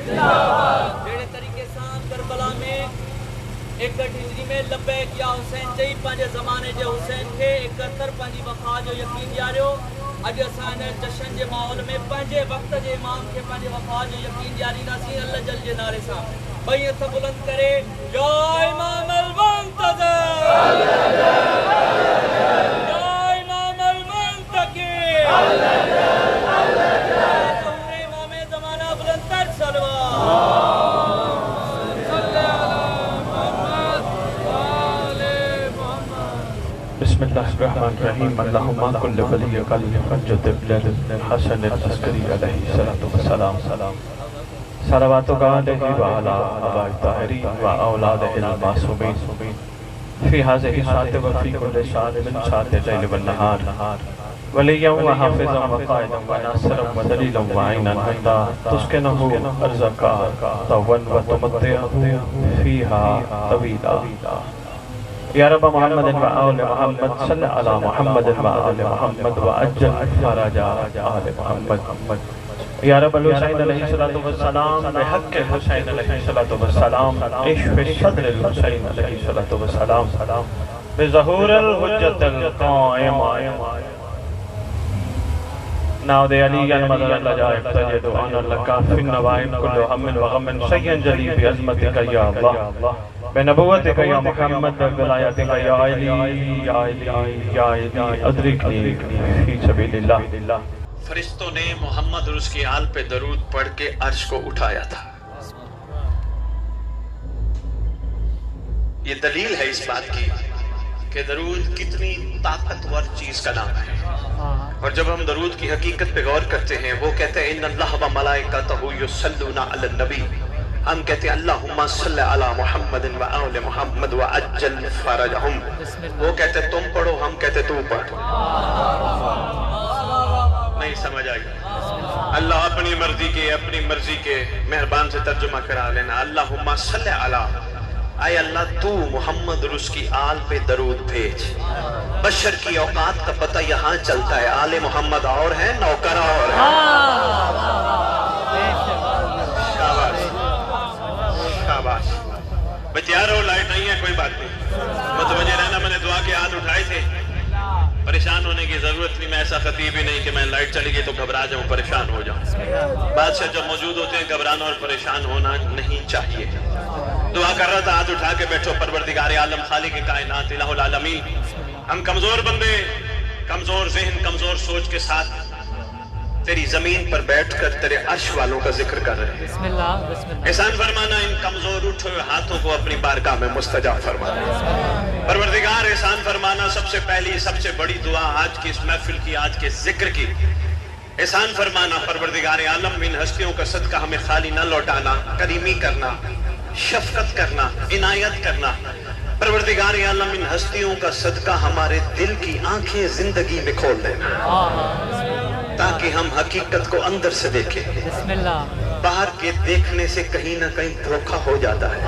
جڑے طریقے سان کربلا میں 61 ہجری میں لبیک یا حسین چئی پانچے زمانے جے حسین کے 71 پانچی وفا جو یقین جاریو اج اسان جشن جے ماحول میں پانچے وقت جے امام کے پانچے وفا جو یقین جاری ناسی اللہ جل جے نارے سان بھئی ہتھ بلند کرے یا امام المنتظر یا امام المنتقی ظہور امام زمانہ بلند تر سلوات بسم اللہ الرحمن الرحیم اللہم کل ولی قلب جد بلد حسن العسکری علیہ السلام صلوات علیہ وعلا آباء الطاہرین و اولاد المعصومین فی حاضر ساعت و فی کل ساعت من ساعت اللیل والنہار ولیا و حافظا و قائدا و ناصرا و دلیلا و عینا حتی تسکنہ ارزقا طوّن و تمتعہ فیہا طویلا یا رب محمد و آل محمد صلی علی محمد و آل محمد و اجل فرج آل محمد یا رب الحسین علیہ السلام بحق حسین علیہ السلام عشف صدر الحسین علیہ السلام بظہور الحجت القائم ناود علی مدر اللہ جائب تجد آنا لکا فی النوائم کل ہم و غم سین جلی بعظمتک یا اللہ بنبوتک یا محمد بولایتک یا علی یا علی یا علی ادرکنی فی سبیل اللہ فرشتوں نے محمد اور اس کی آل پہ درود پڑھ کے عرش کو اٹھایا تھا. یہ دلیل ہے اس بات کی کہ درود کتنی طاقتور چیز کا نام ہے. اور جب ہم درود کی حقیقت پہ غور کرتے ہیں وہ کہتے ہیں ان اللہ و ملائکتہ یصلون علی النبی، ہم کہتے ہیں اللہم صلی علی محمد و آل محمد و عجل فرجہم. وہ کہتے ہیں تم پڑھو، ہم کہتے تو پڑھ. نہیں سمجھ آئی؟ اللہ اپنی مرضی کے مہربان سے ترجمہ کرا لینا. اللہم صلی علی، اے اللہ تو محمد اور اس کی آل پہ درود بھیج. بشر کی اوقات کا پتہ یہاں چلتا ہے، آل محمد اور ہے، نوکر اور ہے. شاباش. بتیار ہو، لائٹ نہیں ہے، کوئی بات نہیں، متوجہ رہنا. میں نے دعا کے ہاتھ اٹھائے تھے. پریشان ہونے کی ضرورت نہیں، میں ایسا خطیب ہی نہیں کہ میں لائٹ چلی گئی تو گھبرا جاؤں، پریشان ہو جاؤں. بادشاہ جب موجود ہوتے ہیں گھبرانا اور پریشان ہونا نہیں چاہیے. دعا کر رہا تھا، ہاتھ اٹھا کے بیٹھو. پروردگار عالم، خالق کائنات، الہ العالمین، ہم کمزور بندے، کمزور ذہن، کمزور سوچ کے ساتھ تیری زمین پر بیٹھ کر تیرے عرش والوں کا ذکر کر رہے ہیں. بسم اللہ بسم اللہ. احسان فرمانا ان کمزور اٹھے ہوئے ہاتھوں کو اپنی بارگاہ میں مستجاب فرمانا. پروردگار احسان فرمانا سب سے پہلی سب سے بڑی دعا آج کی اس محفل کی، آج کے ذکر کی. احسان فرمانا پروردگار عالم ان ہستیوں کا صدقہ ہمیں خالی نہ لوٹانا، کریمی کرنا، شفقت کرنا، عنایت کرنا. پروردگار عالم ان ہستیوں کا صدقہ ہمارے دل کی آنکھیں زندگی میں کھول دینا تاکہ ہم حقیقت کو اندر سے دیکھیں. بسم اللہ. باہر کے دیکھنے سے کہیں نہ کہیں دھوکہ ہو جاتا ہے،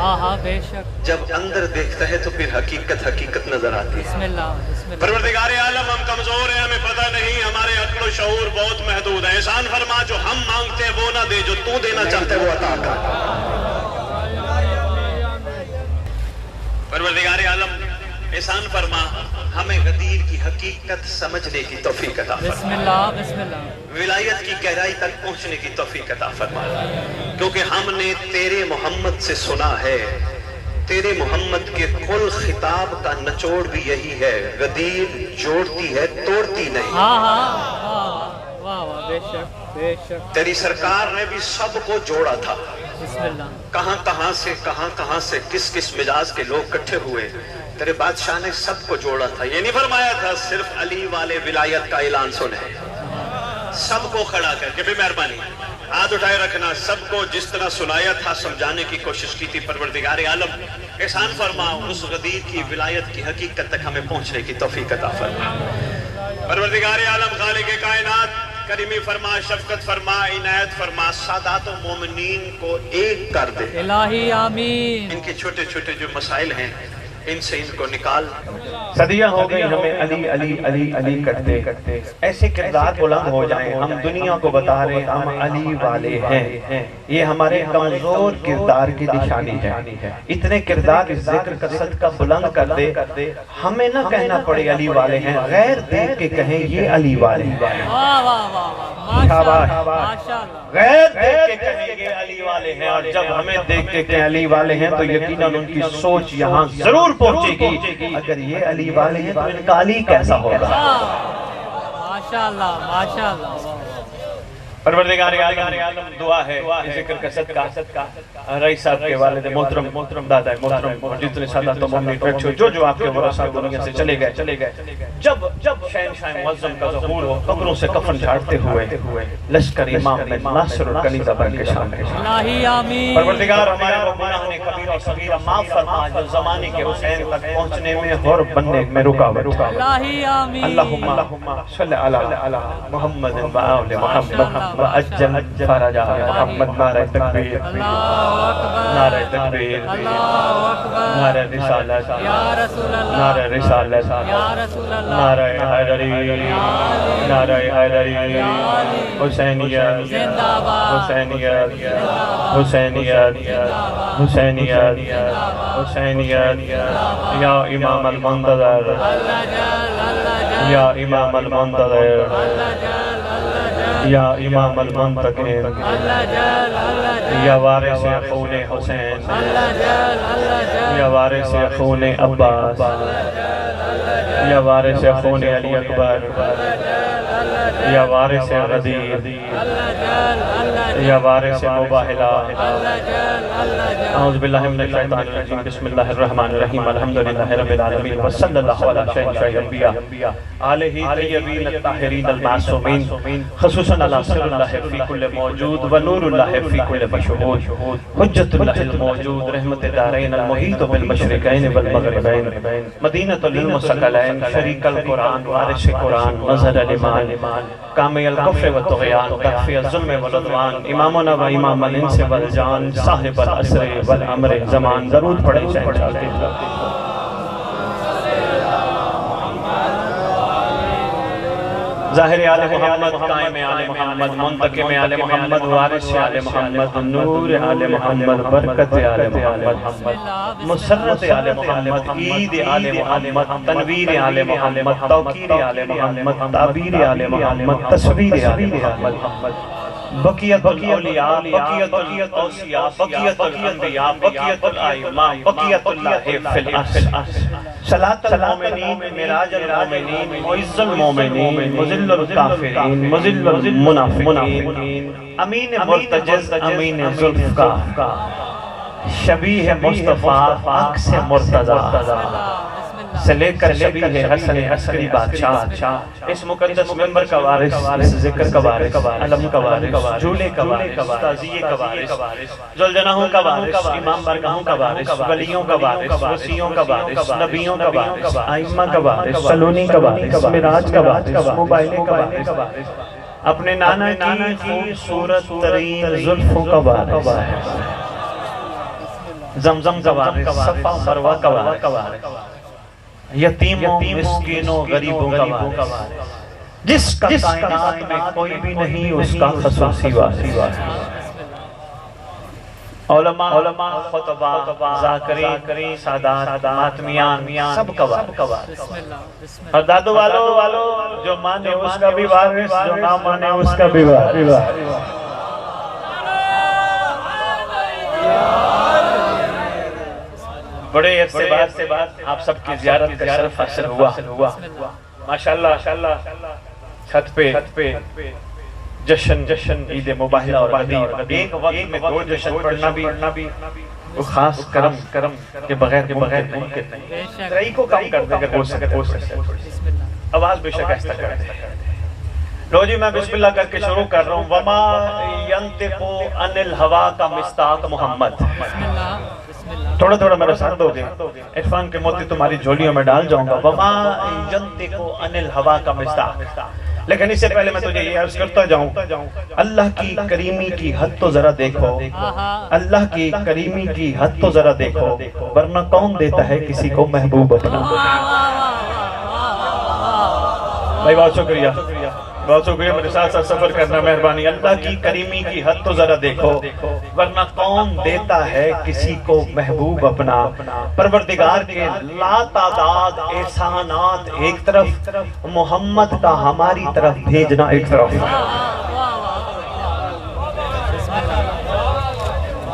بے شک. جب اندر دیکھتا ہے تو پھر حقیقت نظر آتی ہے. بسم اللہ بسم اللہ. پروردگار عالم ہم کمزور ہیں، ہمیں پتہ نہیں، ہمارے عقل و شعور بہت محدود ہے. احسان فرما جو ہم مانگتے ہیں وہ نہ دے، جو تو دینا چاہتے ہیں وہ عطا کر. پروردگار عالم احسان فرما ہمیں غدیر کی حقیقت سمجھنے کی توفیق عطا فرما. بسم اللہ بسم اللہ. ولایت کی گہرائی تک پہنچنے کی توفیق عطا فرما. کیونکہ ہم نے تیرے محمد سے سنا ہے، تیرے محمد کے کل خطاب کا نچوڑ بھی یہی ہے، غدیر جوڑتی ہے توڑتی نہیں. واہ بے شک بے شک. تیری سرکار نے بھی سب کو جوڑا تھا. بسم اللہ. کہاں سے کس مزاج کے لوگ کٹھے ہوئے، تیرے بادشاہ نے سب کو جوڑا تھا. یہ نہیں فرمایا تھا صرف علی والے ولایت کا اعلان سنے، سب کو کھڑا کر کے. بھی مہربانی ہاتھ اٹھائے رکھنا. سب کو جس طرح سنایا تھا سمجھانے کی کوشش کی تھی. پروردگار عالم احسان فرما اس غدیر کی ولایت کی حقیقت تک ہمیں پہنچنے کی توفیق عطا فرما. پروردگار عالم خالق کائنات کریمی فرما، شفقت فرما، عنایت فرما. سادات و مومنین کو ایک کر دے. الہی آمین. ان کے چھوٹے چھوٹے جو مسائل ہیں ان سے ان کو نکال. صدیاں ہو گئی ہمیں علی علی علی علی کرتے ایسے کردار بلند ہو جائیں ہم دنیا کو بتا رہے ہم علی والے ہیں. یہ ہمارے کمزور کردار کی نشانی ہے. اتنے کردار اس ذکر کا صدقہ بلند کر دے ہمیں نہ کہنا پڑے علی والے ہیں, غیر دیکھ کے کہیں یہ علی والے ہیں. غیر دیکھ کے کہیں یہ علی والے ہیں, اور جب ہمیں دیکھ کے کہیں علی والے ہیں تو یقیناً ان کی سوچ یہاں ضرور پہنچے گی اگر یہ علی والے ہیں تو ان کا علی کیسا ہوگا. ماشاءاللہ ماشاءاللہ. پروردگار عالم دعا ہے ذکر کا صدقہ رئیس صاحب کے والد محترم دادا محترم اور جتنے سادات و ممنون جو آپ کے ورثہ دنیا سے چلے گئے جب شہنشاہ معظم کا ظہور ہو قبروں سے کفن جھاڑتے ہوئے لشکر امام میں ناصر اور کنیزہ بن کے شامل ہے. الہی آمین. پروردگار ہمارے گناہوں کبیرہ و صغیرہ معاف فرما جو زمانے کے حسین تک پہنچنے میں اور بننے میں رکاوٹ. الہی آمین. اللہم صلی علی محمد و آل محمد وَأَجَّلْ فَرَجَا محمد. نعرہ تکبیر, نعرہ تکبیر, نعرہ رسالت, نعرہ رسالت, نعرہ حیدری, نعرہ حیدری, حسینیت, حسینیت, حسینیت, حسینیت, حسینیت. یا امام المنتظر, یا امام المنتظر, یا امام المنتقم, یا وارث خون حسین, یا وارث خون عباس, یا وارث خون علی اکبر, یا وارث غدیر, یا وارث مباہلہ. اعوذ باللہ من الشیطان الرجیم. بسم اللہ الرحمن الرحیم. الحمدللہ رب العالمین وصلی اللہ علی شہنشاہ الانبیاء آلہ طیبین الطاہرین المعصومین خصوصاً علی سر اللہ فی کل موجود و نور اللہ فی کل مشہود حجت اللہ الموجود رحمت دارین المحیط بالمشرقین والمغربین مدینۃ للمثقلین شریک القرآن وارث قرآن مظہر الایمان کامی الکفر والطغیان تخفی الظلم والعدوان امامنا و امام الانس والجان صاحب العصر والامر زمان. درود پڑھیں شہنشاہ کے ظاہر آل محمد, قائم آل محمد, منتقم آل محمد, وارث آل محمد, نور آل محمد, برکت آل محمد, مسرت آل محمد, عید آل محمد, تنویر آل محمد, توقیر آل محمد, تعبیر آل محمد, تصویر آل محمد, بقیت الاولیاء, بقیت الاوصیاء, بقیت الانبیاء, بقیت الائمہ, بقیت اللہ فی الارض. صلاة المومنین, معراج المومنین, معز المومنین, مذل الکافرین, مذل المنافقین, امین مرتجز, امین ذوالفقار, شبیہ مصطفیٰ, عکس مرتضیٰ سے لے کر شبیہ حسن عسکری بادشاہ, اس مقدس منبر کا وارث, اس ذکر کا وارث, علم کا وارث, جھولے کا وارث, تعزیے کا وارث, ذوالجناحوں کا وارث, امام برگاہوں کا وارث, ولیوں کا وارث, وسیعوں کا وارث, نبیوں کا وارث, ائمہ کا وارث, سلونی کا وارث, معراج کا وارث, موبائلے کا وارث, اپنے نانا کی خوبصورت ترین زلفوں کا وارث, زمزم کا وارث, صفا مروہ کا وارث, یتیموں, مسکینوں, غریبوں کا وارث, جس کا کائنات میں کوئی بھی نہیں اس کا خصوصی وارث. علماء, خطباء, ذاکرین, سادات, ماتمیان, سب کا وارث. اور دادو والو جو مانے اس کا بھی وارث, جو نہ مانے اس کا بھی وارث. بڑے عرصے سے بعد آپ سب کی زیارت کا شرف حاصل ہوا. ماشاءاللہ چھت پہ جشن عید مباہلہ اور غدیر, ایک وقت میں دو جشن پڑھنا بھی وہ خاص کرم کے بغیر ممکن نہیں. ترائی کو کم کر دے اگر ہو سکے, آواز بے شک ایسا کر دے. لو جی میں بسم اللہ کر کے شروع کر رہا ہوں. وما ینطق عن الہوا کا مصداق محمد. تھوڑا میرا ساتھ دو گے, عرفان کے موتی تمہاری جھولیوں میں ڈال جاؤں گا. وما ینطق عن الہوا کا مصداق, لیکن اس سے پہلے میں تجھے یہ عرض کرتا جاؤں، اللہ کی کریمی کی حد تو ذرا دیکھو، اللہ کی کریمی کی حد تو ذرا دیکھو، ورنہ کون دیتا ہے کسی کو محبوب اپنا؟ بھائی بہت شکریہ، بہت شکریہ، میرے ساتھ ساتھ سفر کرنا مہربانی۔ اللہ کی کریمی کی حد تو ذرا دیکھو، ورنہ کون دیتا ہے کسی کو محبوب اپنا؟ پروردگار کے لا تعداد احسانات ایک طرف، محمد کا ہماری طرف بھیجنا ایک طرف۔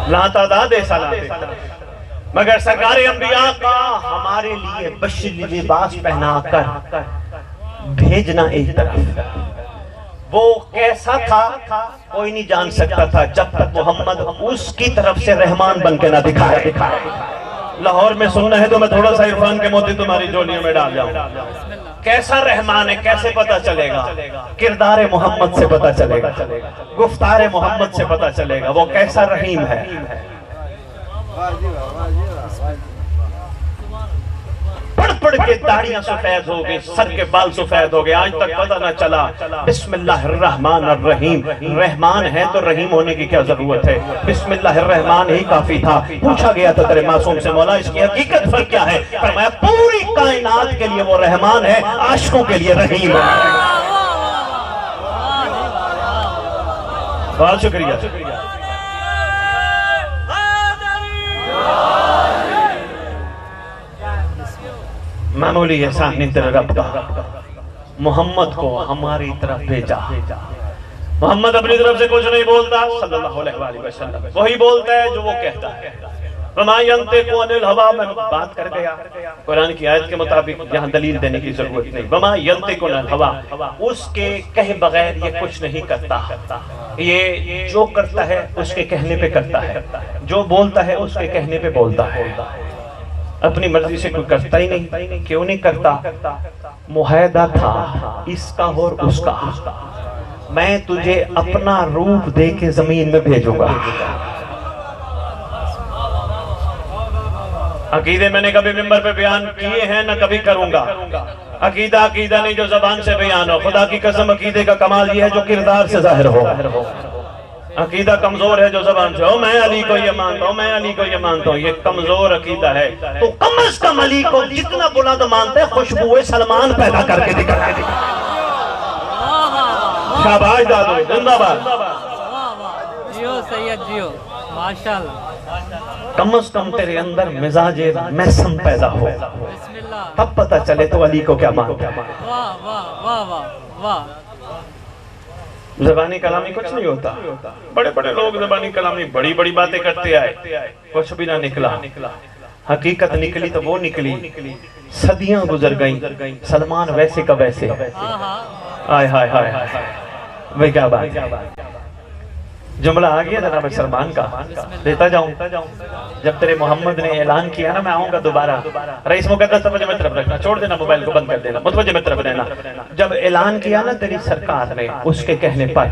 لا تعداد احسانات ایک طرف، مگر سرکار انبیاء کا ہمارے لیے بشری لباس پہنا کر بھیجنا ایک طرف۔ وہ کیسا تھا کوئی نہیں جان سکتا تھا جب تک محمد اس کی طرف سے رحمان بن کے نہ دکھائے۔ لاہور میں سننا ہے تو میں تھوڑا سا عرفان کے موتی تمہاری جولیوں میں ڈال جاؤں۔ کیسا رحمان ہے کیسے پتا چلے گا؟ کردار محمد سے پتا چلے گا، گفتار محمد سے پتا چلے گا وہ کیسا رحیم ہے۔ پڑھ کے داڑیاں سفید ہو گئی، سر کے بال سفید ہو گئے، آج تک پتہ نہ چلا بسم اللہ الرحمن الرحیم۔ رحمان ہے تو رحیم ہونے کی کیا ضرورت ہے؟ بسم اللہ الرحمن ہی کافی تھا۔ پوچھا گیا تھا تیرے معصوم سے مولا اس کی حقیقت فرق کیا ہے؟ فرمایا پوری کائنات کے لیے وہ رحمان ہے، عاشقوں کے لیے رحیم ہے۔ بہت شکریہ۔ معمولی احسان نہیں تیرے رب کا، محمد کو ہماری طرف بھیجا۔ محمد اپنی طرف سے کچھ نہیں بولتا صلی اللہ علیہ وسلم، وہی بولتا ہے جو وہ کہتا ہے۔ وَمَا يَنْطِقُ عَنِ الْهَوَىٰ، میں بات کر گیا قرآن کی آیت کے مطابق، یہاں دلیل دینے کی ضرورت نہیں۔ وَمَا يَنْطِقُ عَنِ الْهَوَىٰ، اس کے کہے بغیر یہ کچھ نہیں کرتا، یہ جو کرتا ہے اس کے کہنے پہ کرتا ہے، جو بولتا ہے اس کے کہنے پہ بولتا ہے، اپنی مرضی سے کوئی کرتا ہی نہیں۔ کیوں نہیں کرتا؟ معاہدہ تھا اس کا اور اس کا، میں تجھے اپنا روپ دے کے زمین میں بھیجوں گا۔ عقیدے میں نے کبھی منبر پہ بیان کیے ہیں نہ کبھی کروں گا۔ عقیدہ عقیدہ نہیں جو زبان سے بیان ہو، خدا کی قسم عقیدے کا کمال یہ ہے جو کردار سے ظاہر ہو۔ عقیدہ کمزور ہے جو زبان سے ہو، میں علی کو یہ مانتا ہوں، میں علی کو یہ مانتا ہوں، یہ کمزور عقیدہ ہے۔ تو کم از کم علی کو جتنا بلند مانتے ہیں خوشبوئے سلمان پیدا کر کے دکھا۔ شاباش دادو، زندہ باد، جیو سید جیو، ماشاءاللہ۔ کم از کم تیرے اندر مزاج محسن پیدا ہو، بسم اللہ، تب پتہ چلے تو علی کو کیا مانتا ہے۔ واہ واہ واہ واہ واہ۔ زبانی کلامی کچھ نہیں ہوتا، بڑے بڑے لوگ زبانی کلامی بڑی بڑی باتیں کرتے آئے، کچھ بھی نہ نکلا۔ حقیقت نکلی تو وہ نکلی، صدیاں گزر گئیں، سلمان ویسے کا ویسے۔ آئے ہائے ہائے ہائے، وہ کیا بات ہے؟ جملہ آ گیا جناب سلمان کا، دیتا جاؤں۔ جب تیرے محمد نے اعلان کیا نا میں آؤں گا دوبارہ، رئیس مقدس توجہ میں طرف رکھنا، چھوڑ دینا موبائل کو بند کر دینا، متوجہ میں طرف رہنا۔ جب اعلان کیا نا تیری سرکار نے، اس کے کہنے پر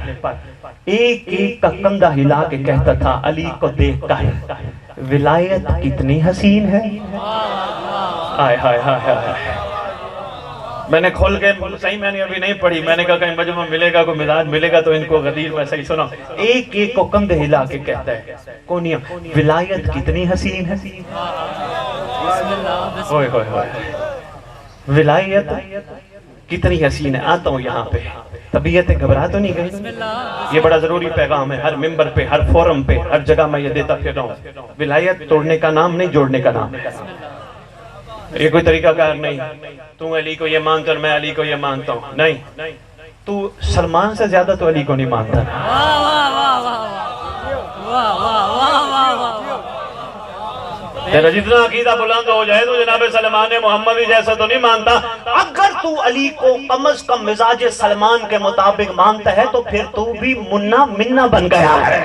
ایک ایک کا کندھا ہلا کے کہتا تھا علی کو دیکھ کر ولایت کتنی حسین ہے۔ آئے ہائے ہائے ہائے، میں نے کھول کے صحیح میں نے ابھی نہیں پڑھی، میں نے کہا کہیں مجمع ملے گا کوئی مزاج ملے گا تو ان کو غدیر میں صحیح سنا۔ ایک ایک کو کندھے ہلا کے کہتا ہے کونیا ولایت کتنی حسین ہے۔ ہوئے ہوئے ہوئے، ولایت کتنی حسین ہے۔ آتا ہوں یہاں پہ، طبیعت گھبرا تو نہیں گئی؟ یہ بڑا ضروری پیغام ہے، ہر ممبر پہ، ہر فورم پہ، ہر جگہ میں یہ دیتا پھر رہا ہوں۔ ولایت توڑنے کا نام نہیں، جوڑنے کا نام ہے۔ یہ کوئی طریقہ کار نہیں تو علی کو یہ مانتا اور میں علی کو یہ مانتا ہوں، نہیں، تو سلمان سے زیادہ تو علی کو نہیں مانتا۔ تیرا جتنا عقیدہ بلند ہو جائے تو جناب سلمان محمد جیسا تو نہیں مانتا۔ اگر تو علی کو کم از کم مزاج سلمان کے مطابق مانتا ہے تو پھر تو بھی منا منا بن گیا ہے۔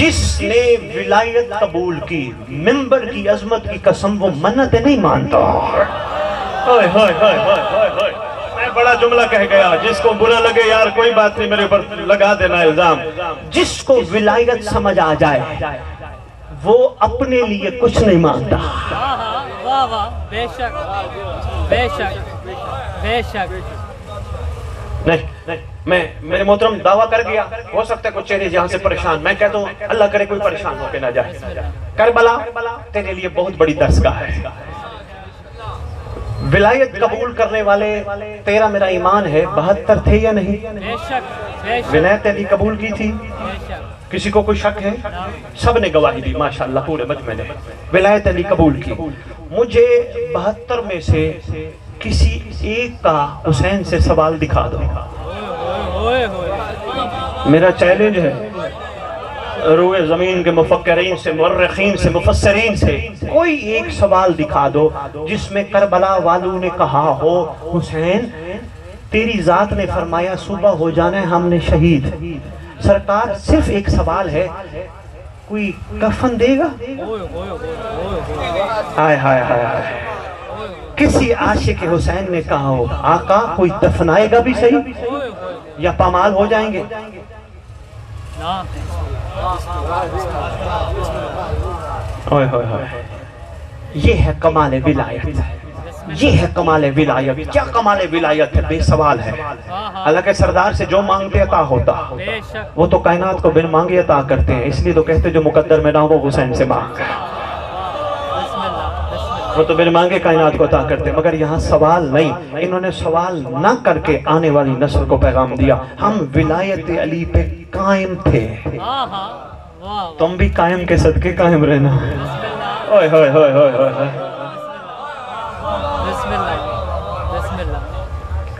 جس نے ولایت قبول کی منبر کی عظمت کی قسم وہ منت نہیں مانتا. ہائے ہائے ہائے ہائے ہائے، میں بڑا جملہ کہہ گیا. جس کو برا لگے یار کوئی بات نہیں، میرے اوپر لگا دینا الزام. جس کو ولایت سمجھ آ جائے وہ اپنے لیے کچھ نہیں مانتا. واہ واہ، بے شک بے شک بے شک. نہیں، میں میرے محترم دعویٰ کر گیا. ہو سکتا ہے کچھ چہرے جہاں سے پریشان، میں کہتا ہوں اللہ کرے کوئی پریشان ہو کے نہ جائے. کربلا تیرے لیے بہت بڑی درسگاہ ہے. ولایت قبول کرنے والے تیرا میرا ایمان ہے 72 تھے یا نہیں؟ بے شک بے شک ولایت علی قبول کی تھی؟ بے شک. کسی کو کوئی شک ہے؟ سب نے گواہی دی ماشاءاللہ، پورے مجمع نے ولایت علی قبول کی. مجھے 72 میں سے کسی ایک کا حسین سے سوال دکھا دو. ہوئے ہوئے. میرا چیلنج ہے روئے زمین کے مفکرین سے، مورخین سے، مفسرین سے کوئی ایک سوال دکھا دو جس میں کربلا والوں نے کہا ہو حسین تیری ذات نے فرمایا صبح ہو جانا ہے ہم نے شہید. سرکار صرف ایک سوال ہے، کوئی کفن دے گا؟ ہائے ہائے ہائے ہائے. کسی عاشق حسین نے کہا ہو آقا کوئی دفنائے گا بھی صحیح یا پامال ہو جائیں گے؟ یہ ہے کمال ولایت، یہ ہے کمال ولایت. کیا کمال ولایت ہے؟ بے سوال ہے. اللہ کے سردار سے جو مانگتے عطا ہوتا، وہ تو کائنات کو بن مانگے عطا کرتے ہیں. اس لیے تو کہتے جو مقدر میں نہ ہو وہ حسین سے مانگ، وہ تو بن مانگے کائنات کو عطا کرتے. مگر یہاں سوال نہیں، انہوں نے سوال نہ کر کے آنے والی نسل کو پیغام دیا ہم ولایت علی پہ قائم تھے. تم بھی قائم کے صدقے قائم رہنا. اوئے ہوئے ہوئے ہوئے ہوئے.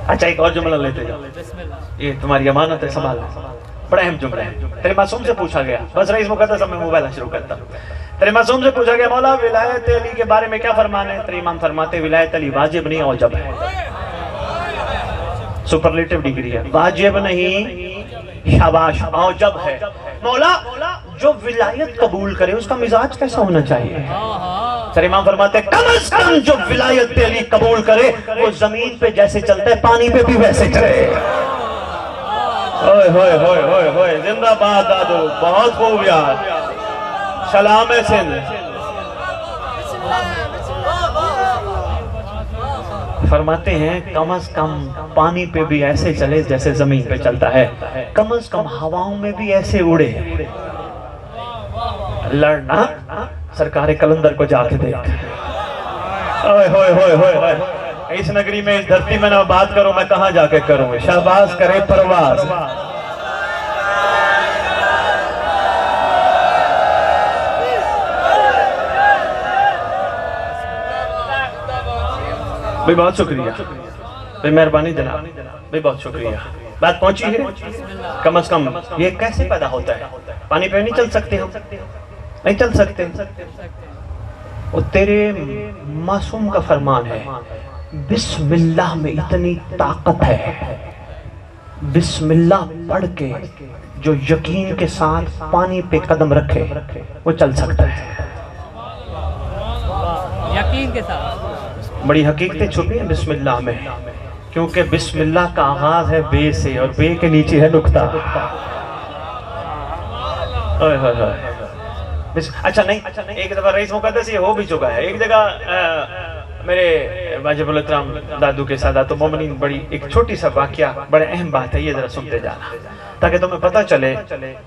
اچھا ایک اور جملہ لیتے جاؤ، یہ تمہاری امانت ہے سنبھال. بڑا اہم جملہ ہے. تیرے معصوم سے پوچھا گیا، بس رئیس مقدس میں موبائل شروع کرتا ہوں. تیرے معصوم سے پوچھا گیا مولا ولایت علی کے بارے میں کیا فرمانا ہے؟ تیرے امام فرماتے ولایت علی واجب نہیں اوجب ہے. سپرلیٹو ڈگری ہے، واجب نہیں شاباش اوجب ہے. مولا جو ولایت قبول کرے اس کا مزاج کیسا ہونا چاہیے؟ تیرے امام فرماتے ہیں کم از کم جو ولایت علی قبول کرے وہ زمین پہ جیسے چلتا ہے پانی پہ بھی ویسے چلے. ہوئے ہوئے ہوئے ہوئے ہوئے. زندہ باد دادو، بہت خوب یار. سلام ہے سندھ. فرماتے ہیں کم از کم پانی پہ بھی ایسے چلے جیسے زمین پہ چلتا ہے، کم از کم ہواؤں میں بھی ایسے اڑے. لڑنا سرکار کلندر کو جا کے دیکھ. ہوئے ہوئے ہوئے ہوئے. اس نگری میں اس دھرتی میں نہ بات کروں میں کہاں جا کے کروں. شہباز کرے پرواز. بھئی بہت شکریہ، بھئی مہربانی جناب، بھئی بہت شکریہ. بات پہنچی ہے. کم از کم یہ کیسے پیدا ہوتا ہے؟ پانی پہ نہیں چل سکتے ہم، نہیں چل سکتے. وہ تیرے معصوم کا فرمان ہے بسم اللہ میں اتنی طاقت ہے، بسم اللہ پڑھ کے جو یقین کے ساتھ پانی پہ قدم رکھے وہ چل سکتا ہے. یقین کے ساتھ بڑی حقیقتیں چھپی ہیں بسم اللہ میں، کیونکہ بسم اللہ کا آغاز ہے بے سے اور بے کے نیچے ہے نقطہ. اچھا نہیں، ایک دفعہ رئیس مقدس یہ ہو بھی چکا ہے. ایک جگہ میرے واجب الاحترام دادو کے سادات مومنین بڑی ایک چھوٹی سا واقعہ، بڑے اہم بات ہے، یہ ذرا سنتے جانا تاکہ تمہیں پتہ چلے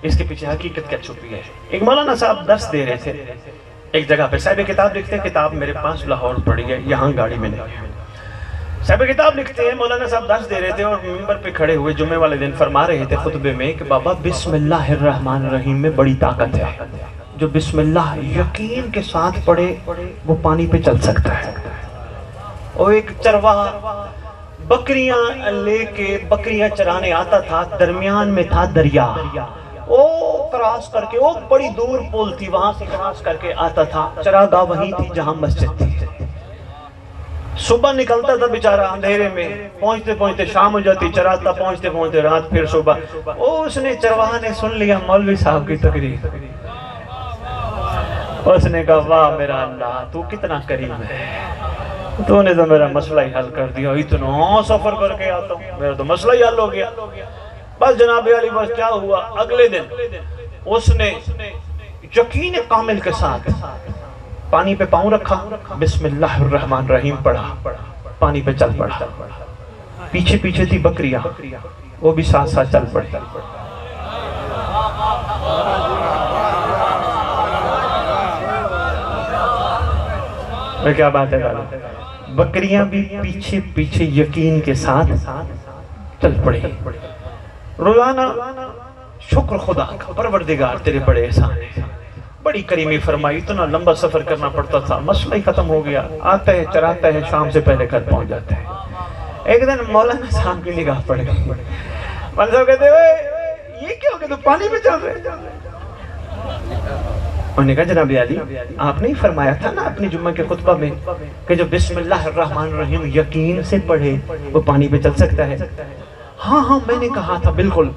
اس کے پیچھے حقیقت کیا چھپی ہے. ایک مولانا صاحب درس دے رہے تھے ایک جگہ پہ. صاحب کتاب لکھتے ہیں، کتاب میرے پاس لاہور پڑی ہے، یہاں گاڑی میں نہیں. صاحب کتاب لکھتے ہیں، مولانا صاحب درس دے رہے تھے اور منبر پہ کھڑے ہوئے جمعے والے دن فرما رہے تھے خطبے میں کہ بابا بسم اللہ الرحمن الرحیم میں بڑی طاقت ہے. جو بسم اللہ یقین کے ساتھ پڑھے وہ پانی پہ چل سکتا ہے. اور ایک چرواہا بکریاں لے کے بکریاں چرانے آتا تھا، درمیان میں تھا دریا. وہ کراس کر کے، وہ بڑی دور پول تھی، وہاں سے کراس کر کے آتا تھا. چراگاہ وہیں تھی جہاں مسجد تھی. صبح نکلتا تھا بیچارہ اندھیرے میں، پہنچتے پہنچتے شام ہو جاتی، چراتا پہنچتے پہنچتے رات، پھر صبح۔ اس نے چرواہا نے سن لیا مولوی صاحب کی تقریر، اس نے کہا واہ میرا اللہ تو کتنا کریم ہے، تو نے تو میرا مسئلہ ہی حل کر دیا، اتنا سفر کر کے آتا ہوں میرا تو مسئلہ ہی حل ہو گیا۔ بس جناب علی بس کیا ہوا، اگلے دن اس نے یقین کامل کے ساتھ پانی پہ پاؤں رکھا، بسم اللہ الرحمن الرحیم پڑھا، پانی پہ چل پڑا۔ پیچھے پیچھے تھی بکریاں، وہ بھی ساتھ ساتھ چل پڑی۔ میں کیا بات ہے، بکریاں بھی پیچھے پیچھے یقین کے ساتھ چل پڑے۔ روزانہ شکر خدا کا، پروردگار تیرے بڑے احسان ہیں، بڑی کریمی فرمائی، اتنا لمبا سفر کرنا پڑتا تھا، مسئلہ ہی ختم ہو گیا، آتا ہے چراتا ہے، شام سے پہلے گھر پہنچ جاتا ہے۔ ایک دن مولانا صاحب کی نگاہ پڑ گئی، مولانا صاحب کہتے ہوئے یہ کیا ہو گیا، تو پانی پہ چل رہے۔ انہوں نے کہا جناب علی آپ نے ہی فرمایا تھا نا اپنی جمعہ کے خطبہ میں کہ جو بسم اللہ الرحمن الرحیم یقین سے پڑھے وہ پانی پہ چل سکتا ہے۔ ہاں میں نے کہا تھا بالکل۔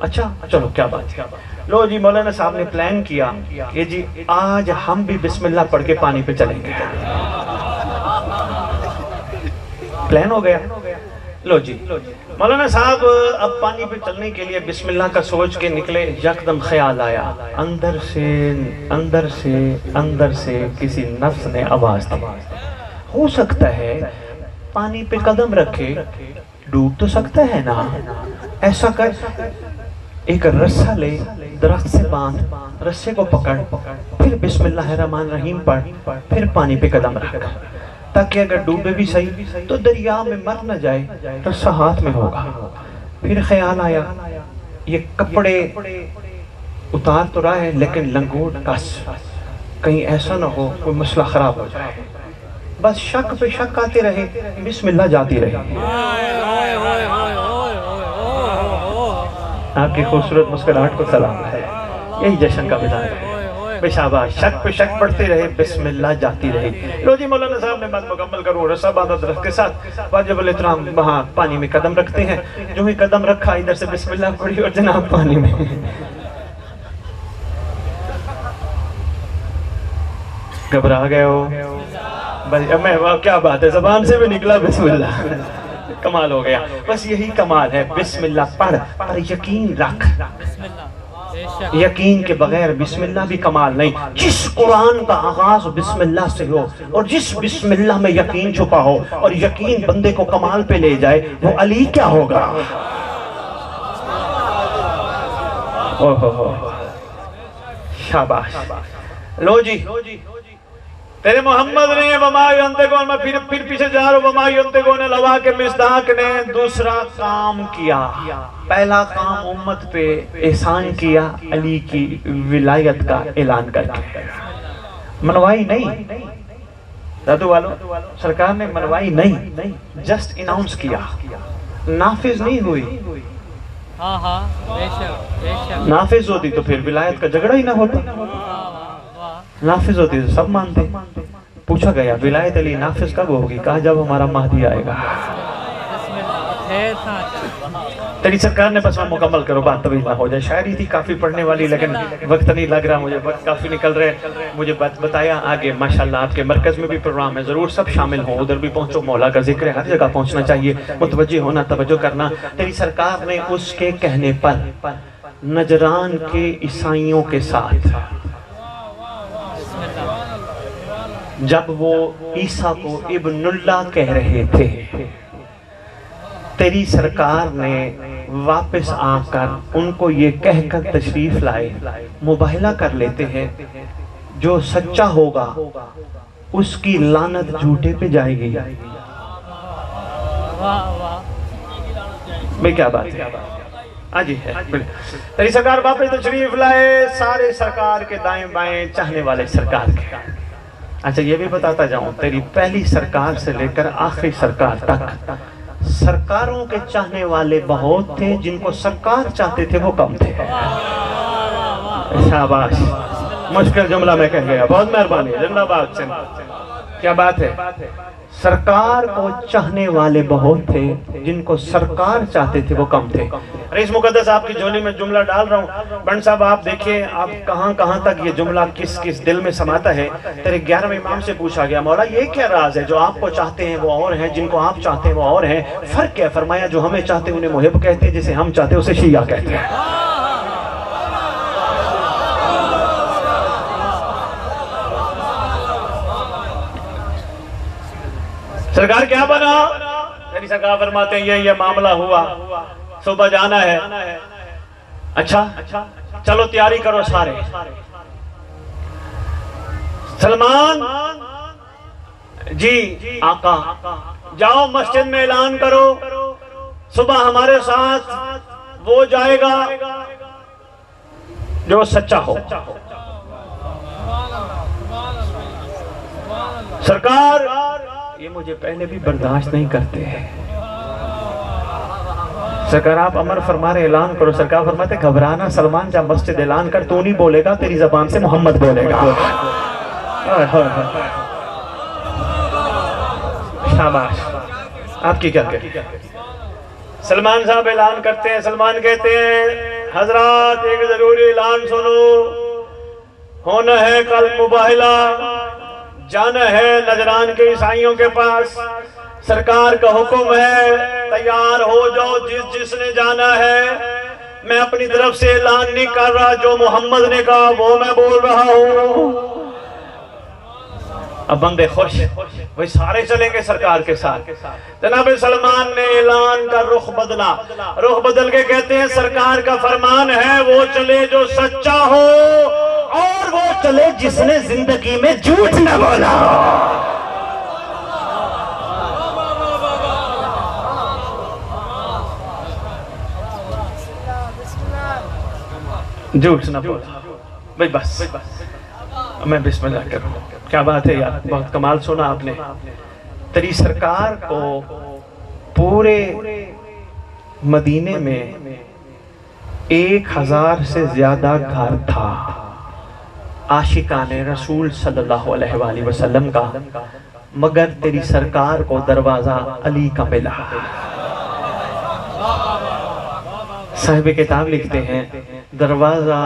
اچھا چلو کیا بات ہے، لو جی مولانا صاحب نے پلان کیا کہ جی آج ہم بھی بسم اللہ پڑھ کے پانی پہ چلیں گے۔ پلان ہو گیا، لو جی مولانا صاحب اب پانی پہ چلنے کے لیے بسم اللہ کا سوچ کے نکلے، یکدم خیال آیا، اندر سے کسی نفس نے آواز دی، ہو سکتا ہے پانی پہ قدم رکھے ڈوب تو سکتا ہے نا، ایسا کر ایک رسہ لے، درخت سے باندھ، رسے کو پکڑ، پھر بسم اللہ الرحمن الرحیم پڑھ، پھر پانی پہ قدم رکھ، تاکہ اگر ڈوبے بھی صحیح تو دریا میں مر نہ جائے، رسہ ہاتھ میں ہوگا۔ پھر خیال آیا یہ کپڑے اتار تو رہا ہے لیکن لنگوٹ کس، کہیں ایسا نہ ہو کوئی مسئلہ خراب ہو جائے۔ بس شک پہ شک آتے رہے، بسم اللہ جاتی رہی۔ آپ کی خوبصورت مسکراہٹ کو سلام ہے، یہی جشن کا مزاج ہے۔ شاباش، شک پہ شک پڑھتے رہے، بسم اللہ جاتی رہی۔ لو جی مولانا صاحب نے بات مکمل کرو، رسا باندھا درخت کے ساتھ، واجب الاحترام وہاں پانی میں قدم رکھتے ہیں، جو ہی قدم رکھا ادھر سے بسم اللہ پڑھی اور جناب پانی میں۔ گھبرا گئے ہو؟ میں کیا بات ہے، زبان سے بھی نکلا بسم اللہ، کمال ہو گیا۔ بس یہی کمال ہے، بسم اللہ پڑھ پر یقین رکھ، یقین کے بغیر بسم اللہ بھی کمال نہیں۔ جس قرآن کا آغاز بسم اللہ سے ہو اور جس بسم اللہ میں یقین چھپا ہو اور یقین بندے کو کمال پہ لے جائے، وہ علی کیا ہوگا۔ شاباش، لو جی تیرے محمد نے وما ینطقون، میں پھر پیچھے جا رہا ہوں، وما ینطقون الہوا کے مصداق نے دوسرا کام کیا، پہلا کام امت پہ احسان کیا، علی کی ولایت کا اعلان کر کے، منوائی نہیں دادو والو، سرکار نے منوائی نہیں، جسٹ اناؤنس کیا، نافذ نہیں ہوئی۔ نافذ ہوتی تو پھر ولایت کا جھگڑا ہی نہ ہوتا، نافذ ہوتی تو سب مانتے۔ پوچھا گیا ولایت علی نافذ کب ہوگی، کہا جب ہمارا مہدی آئے گا۔ تیری سرکار نے بس مکمل کرو، بات طویل نہ ہو جائے، شاعری تھی کافی پڑھنے والی لیکن وقت نہیں لگ رہا مجھے، وقت کافی نکل رہے، مجھے بتایا آگے ماشاءاللہ آپ کے مرکز میں بھی پروگرام ہے، ضرور سب شامل ہوں، ادھر بھی پہنچو، مولا کا ذکر ہے، ہر جگہ پہنچنا چاہیے، متوجہ ہونا، توجہ کرنا۔ تیری سرکار نے اس کے کہنے پر نجران کے عیسائیوں کے ساتھ جب وہ عیسیٰ کو ابن اللہ کہہ رہے تھے، تیری سرکار نے واپس آ کر ان کو یہ کہہ کر تشریف لائے، مباہلہ کر لیتے ہیں جو سچا ہوگا اس کی لعنت جھوٹے پہ جائے گی۔ میں کیا بات ہے، آجی ہے تیری سرکار واپس تشریف لائے، سارے سرکار کے دائیں بائیں چاہنے والے سرکار کے۔ اچھا یہ بھی بتاتا جاؤں، تیری پہلی سرکار سے لے کر آخری سرکار تک سرکاروں کے چاہنے والے بہت تھے، جن کو سرکار چاہتے تھے وہ کم تھے۔ شاباش، مشکل جملہ میں کہہ گیا، بہت مہربانی، زندہ باد سے کیا بات ہے؟ سرکار کو چاہنے والے بہت تھے، جن کو سرکار چاہتے تھے وہ کم تھے۔ رئیس مقدس آپ کی جھولی میں جملہ ڈال رہا ہوں، بنڈ صاحب آپ دیکھیں آپ کہاں تک یہ جملہ کس کس دل میں سماتا ہے۔ تیرے 11ویں امام سے پوچھا گیا مولا یہ کیا راز ہے، جو آپ کو چاہتے ہیں وہ اور ہیں، جن کو آپ چاہتے ہیں وہ اور ہیں، فرق کیا؟ فرمایا جو ہمیں چاہتے ہیں انہیں محب کہتے ہیں، جسے ہم چاہتے ہیں اسے شیعہ کہتے ہیں۔ سرکار کیا بنا؟ تیری سرکار فرماتے ہیں یہ معاملہ ہوا، صبح جانا ہے۔ اچھا چلو تیاری کرو سارے۔ سلمان جی آقا جاؤ مسجد میں اعلان کرو، صبح ہمارے ساتھ وہ جائے گا جو سچا ہو۔ سرکار یہ مجھے پہلے بھی برداشت نہیں کرتے ہیں۔ سرکار آپ امر فرما رہے اعلان کرو۔ سرکار فرماتے گھبرانا سلمان، جا مسجد اعلان کر، تو نہیں بولے گا، تیری زبان سے محمد بولے گا۔ شاباش، آپ کی کیا کہتے ہیں؟ سلمان صاحب اعلان کرتے ہیں۔ سلمان کہتے ہیں حضرات ایک ضروری اعلان سنو، ہونا ہے کل مباہلہ، جانا ہے نجران کے عیسائیوں کے پاس، سرکار کا حکم ہے تیار ہو جاؤ جس نے جانا ہے۔ میں اپنی طرف سے اعلان نہیں کر رہا، جو محمد نے کہا وہ میں بول رہا ہوں۔ اب بندے خوش، وہی سارے چلیں گے سرکار کے ساتھ۔ جناب سلمان نے اعلان کا رخ بدلا، رخ بدل کے کہتے ہیں سرکار کا فرمان ہے وہ چلے جو سچا ہو، اور وہ چلے جس نے زندگی میں جھوٹ نہ بولا۔ جھوٹ نہ بولا بھئی، بس میں بسم اللہ کروں۔ کیا بات ہے یار، بہت کمال سنا آپ نے۔ تیری سرکار کو پورے مدینے میں 1000 سے زیادہ گھر تھا عاشقان رسول صلی اللہ علیہ وآلہ وسلم کا، مگر تیری سرکار کو دروازہ علی کا ملا۔ صاحب کتاب لکھتے ہیں دروازہ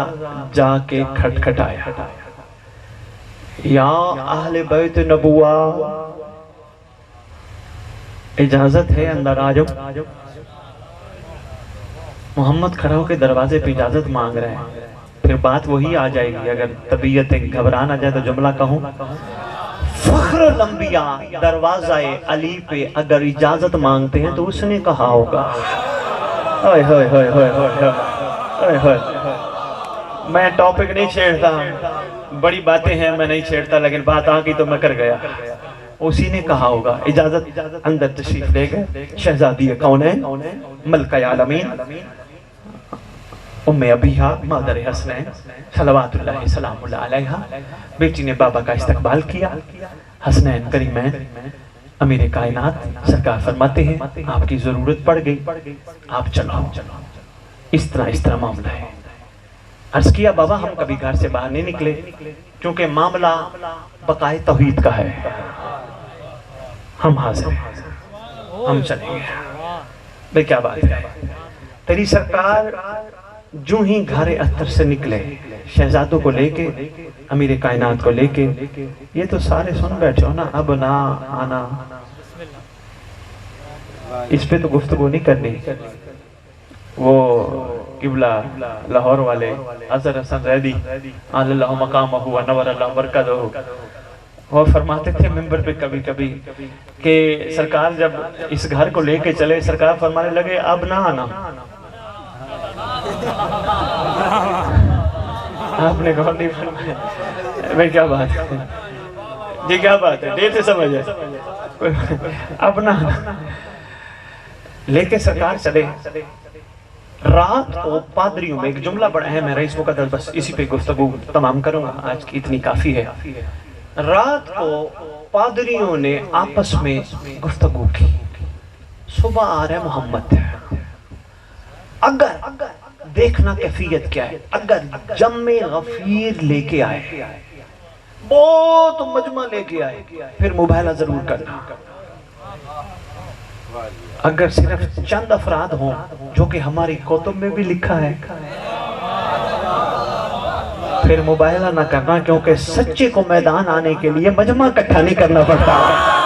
جا کے کھٹکھٹایا، یا اہل بیت نبوہ اجازت ہے اندر آ جاؤ۔ محمد کھڑا ہو کے دروازے پہ اجازت مانگ رہے ہیں، پھر بات وہی آ جائے گی۔ اگر طبیعت گھبرانا جائے تو جملہ کہوں، فخر الانبیاء دروازہ علی پہ اگر اجازت مانگتے ہیں تو اس نے کہا ہوگا میں ٹاپک نہیں چھیڑتا، بڑی باتیں ہیں میں نہیں چھیڑتا، لیکن بات آ گئی تو میں کر گیا۔ اسی نے کہا ہوگا اجازت، اندر تشریف لے گئے شہزادی کونین ملکہ عالمین ام ابیہا مادر حسنین صلوات اللہ سلام اللہ علیہا، بیٹی نے بابا کا استقبال کیا۔ حسنین کریمین امیر کائنات سرکار فرماتے ہیں آپ کی ضرورت پڑ گئی، آپ چلو، اس طرح معاملہ ہے۔ عرض کیا بابا ہم کبھی گھر سے باہر نہیں نکلے، کیونکہ معاملہ بقائے توحید کا ہے، ہم حاضر ہیں، ہم چلیں گے۔ بھئی کیا بات ہے، تیری سرکار جو ہی گھر اختر سے نکلے، شہزادوں کو لے کے، امیر کائنات کو لے کے، یہ تو سارے سن بیٹھے ہو نا، اب نہ آنا، اس پہ تو گفتگو نہیں کرنی۔ وہ قبلہ لاہور والے اظہر حسن ریدی آل اللہ مقامہ و نور اللہ برکتہ، وہ فرماتے تھے منبر پہ کبھی کبھی کہ سرکار جب اس گھر کو لے کے چلے، سرکار فرمانے لگے اب نہ آنا۔ آپ نے کہا نہیں فرمایا، بھئی کیا بات ہے جی، کیا بات ہے، دیر سے سمجھ ہے، اب نہ آنا۔ لے کے سرکار چلے، رات کو پادریوں میں ایک جملہ بڑا اہم ہے، رئیس مقدس بس اسی پہ گفتگو تمام کروں گا، آج کی اتنی کافی ہے۔ رات کو پادریوں نے آپس میں گفتگو کی، صبح آ رہے محمد، اگر دیکھنا کیفیت کیا ہے، اگر جم غفیر لے کے آئے بہت مجمع لے کے آئے، پھر مباہلہ ضرور کرنا۔ اگر صرف چند افراد ہوں جو کہ ہماری کتب میں بھی لکھا ہے، پھر مباہلہ نہ کرنا، کیونکہ سچے کو میدان آنے کے لیے مجمع اکٹھا نہیں کرنا پڑتا۔